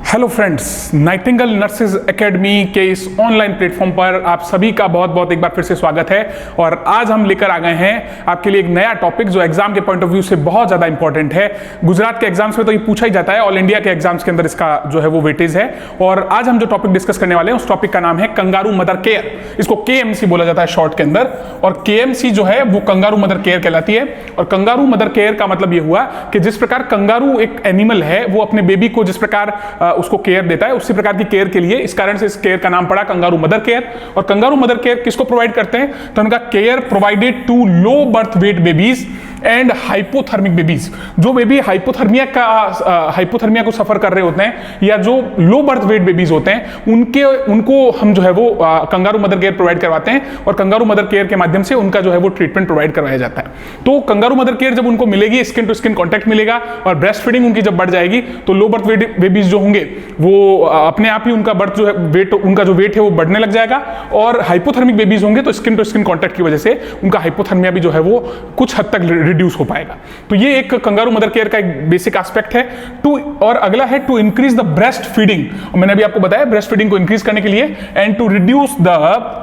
Hello friends, Nightingale nurses academy के इस online platform पर आप सभी का बहुत बहुत एक बार फिर से स्वागत है। और आज हम लेकर आ गए हैं आपके लिए एक नया टॉपिक जो एग्जाम के पॉइंट ऑफ व्यू से बहुत ज़्यादा इंपॉर्टेंट है। गुजरात के एग्जाम्स में तो ये पूछा ही जाता है, ऑल इंडिया के एग्जाम्स के अंदर इसका जो है वो वेटेज है। और आज हम जो टॉपिक डिस्कस करने वाले हैं उस टॉपिक का नाम है कंगारू मदर केयर। इसको KMC बोला जाता है शॉर्ट के अंदर। और KMC जो है वो कंगारू मदर केयर कहलाती है। और कंगारू मदर केयर का मतलब ये हुआ कि जिस प्रकार कंगारू एक एनिमल है वो अपने बेबी को जिस प्रकार उसको केयर देता है, उसी प्रकार की केयर के लिए, इस कारण से इस केयर का नाम पड़ा कंगारू मदर केयर। और कंगारू मदर केयर किसको प्रोवाइड करते हैं? तो उनका care provided to low birth weight babies and hypothermic babies. जो बेबी हाइपोथर्मिया को सफर कर रहे होते हैं या जो लो बर्थ वेट बेबीज होते हैं उनको हम जो है वो कंगारू मदर केयर प्रोवाइड करवाते हैं। और कंगारू मदर केयर के माध्यम से उनका जो है वो ट्रीटमेंट प्रोवाइड करवाया जाता है। तो कंगारू मदर केयर जब उनको मिलेगी, स्किन टू स्किन कॉन्टैक्ट मिलेगा और ब्रेस्ट फीडिंग उनकी जब बढ़ जाएगी तो लो बर्थ वेट बेबीज जो होंगे वो अपने आप ही उनका बर्थ जो है वेट, उनका जो वेट है वो बढ़ने लग जाएगा। और हाइपोथर्मिक बेबीज होंगे तो स्किन टू स्किन कॉन्टैक्ट की वजह से उनका हाइपोथर्मिया भी जो है वो कुछ हद तक रिड्यूस हो पाएगा। तो ये एक कंगारू मदर केयर का एक बेसिक एस्पेक्ट है। और अगला है to increase the breast feeding. मैंने अभी आपको बताया ब्रेस्ट फीडिंग को इंक्रीज करने के लिए and to reduce the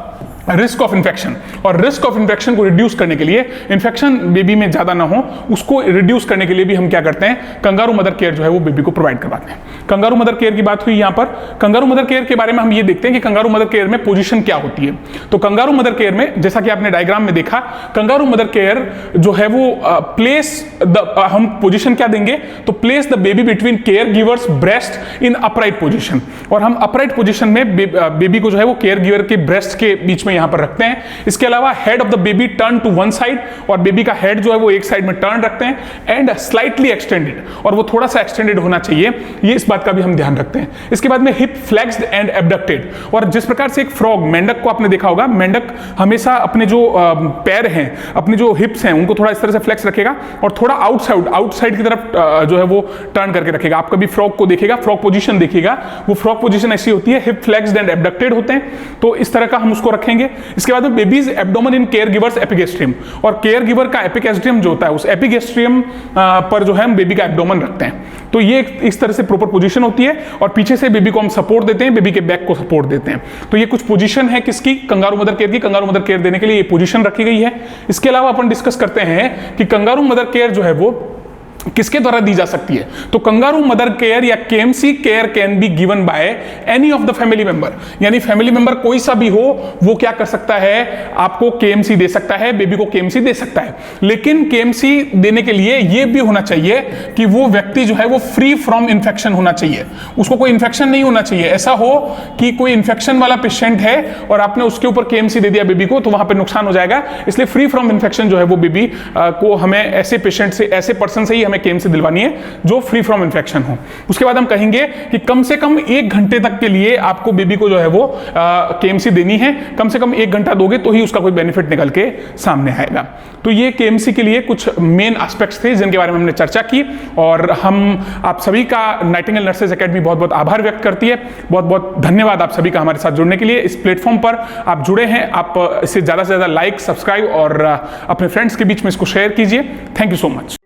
risk of infection. और रिस्क ऑफ इन्फेक्शन को रिड्यूस करने के लिए, इन्फेक्शन बेबी में ज्यादा ना हो उसको रिड्यूस करने के लिए भी हम क्या करते हैं, कंगारू मदर केयर जो है वो बेबी को प्रोवाइड करवाते हैं। कंगारू मदर केयर की बात हुई। यहां पर कंगारू मदर केयर के बारे में हम ये देखते हैं कि कंगारू मदर केयर में पोजीशन क्या होती है। तो कंगारू मदर केयर में जैसा कि आपने डायग्राम में देखा, कंगारू मदर केयर जो है वो हम पोजीशन क्या देंगे, तो place the baby between care givers breast in upright position. और हम अपराइट पोजीशन में बेबी को जो है वो केयर गिवर के ब्रेस्ट के बीच में यहां पर रखते हैं। इसके अलावा head of the baby turn to one side, और बेबी का हेड जो है वो एक साइड में टर्न रखते हैं एंड स्लाइटली एक्सटेंडेड, और वो थोड़ा सा एक्सटेंडेड होना चाहिए, ये इस बात का भी हम ध्यान रखते हैं। इसके बाद में हिप फ्लेक्स्ड एंड एबडक्टेड। और जिस प्रकार से एक फ्रॉग, मेंढक को आपने देखा होगा, मेंढक हमेशा अपने जो पैर हैं, अपने जो हिप्स हैं उनको थोड़ा इस तरह से फ्लेक्स रखेगा और थोड़ा आउटसाइड की तरफ जो है वो टर्न करके रखेगा। आप कभी फ्रॉग को देखिएगा, फ्रॉग पोजीशन देखिएगा, वो फ्रॉग पोजीशन ऐसी होती है, हिप फ्लेक्स्ड एंड एबडक्टेड होते हैं। तो इस तरह का हम उसको रखेंगे। इसके बाद में babies abdomen in care givers epigastrium. और केयर गिवर का एपिगेस्ट्रियम जो होता है, उस एपिगेस्ट्रियम पर जो है हम बेबी का एब्डोमेन रखते हैं। तो ये इस तरह से प्रॉपर पोजीशन होती है। और पीछे से बेबी को हम सपोर्ट देते हैं, बेबी के बैक को सपोर्ट देते हैं। तो ये कुछ पोजीशन है किसकी, कंगारू मदर केयर की। कंगारू मदर केयर देने के लिए ये पोजीशन रखी गई है। इसके अलावा अपन डिस्कस करते हैं कि कंगारू मदर केयर जो है वो किसके द्वारा दी जा सकती है। तो कंगारू मदर केयर या KMC care can be given by any of the family member. यानी फैमिली मेंबर कोई सा भी हो वो क्या कर सकता है, आपको KMC दे सकता है, बेबी को KMC दे सकता है। लेकिन KMC देने के लिए ये भी होना चाहिए कि वो व्यक्ति जो है वो फ्री फ्रॉम इन्फेक्शन होना चाहिए, उसको कोई इन्फेक्शन नहीं होना चाहिए। ऐसा हो कि कोई इन्फेक्शन वाला पेशेंट है और आपने उसके ऊपर KMC दे दिया बेबी को, तो वहां पर नुकसान हो जाएगा। इसलिए फ्री फ्रॉम इन्फेक्शन जो है वो बेबी को हमें ऐसे पेशेंट से, ऐसे पर्सन से ही KMC दिलवानी है जो फ्री फ्रॉम इन्फेक्शन हो। उसके बाद हम कहेंगे कि कम से कम 1 घंटे तक के लिए आपको बेबी को जो है वो KMC देनी है। कम से कम 1 घंटा दोगे तो ही उसका कोई बेनिफिट निकल के सामने आएगा। तो ये KMC के लिए कुछ मेन एस्पेक्ट्स थे जिनके बारे में हमने चर्चा की। और हम आप सभी का नाइटिंगेल नर्सेज एकेडमी बहुत बहुत आभार व्यक्त करती है। बहुत बहुत धन्यवाद आप सभी का हमारे साथ जुड़ने के लिए। इस प्लेटफॉर्म पर आप जुड़े हैं, आप इसे ज्यादा से ज्यादा लाइक, सब्सक्राइब और अपने फ्रेंड्स के बीच में इसको शेयर कीजिए। Thank you so much.